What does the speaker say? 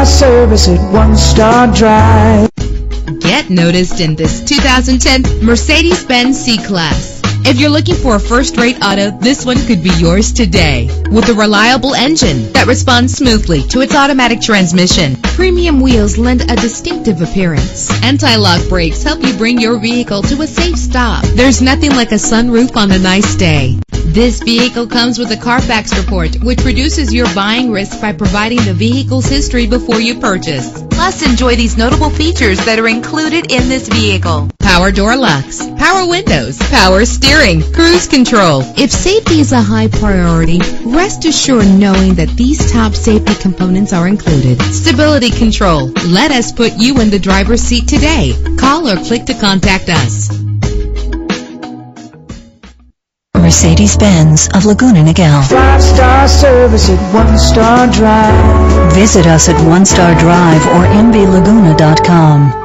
5-star service at One Star Drive. Get noticed in this 2010 Mercedes-Benz C-Class. If you're looking for a first-rate auto, this one could be yours today. With a reliable engine that responds smoothly to its automatic transmission, premium wheels lend a distinctive appearance. Anti-lock brakes help you bring your vehicle to a safe stop. There's nothing like a sunroof on a nice day. This vehicle comes with a Carfax report, which reduces your buying risk by providing the vehicle's history before you purchase. Plus, enjoy these notable features that are included in this vehicle: power door locks, power windows, power steering, cruise control. If safety is a high priority, rest assured knowing that these top safety components are included: stability control. Let us put you in the driver's seat today. Call or click to contact us. Mercedes-Benz of Laguna Niguel. 5-star service at One Star Drive. Visit us at One Star Drive or mblaguna.com.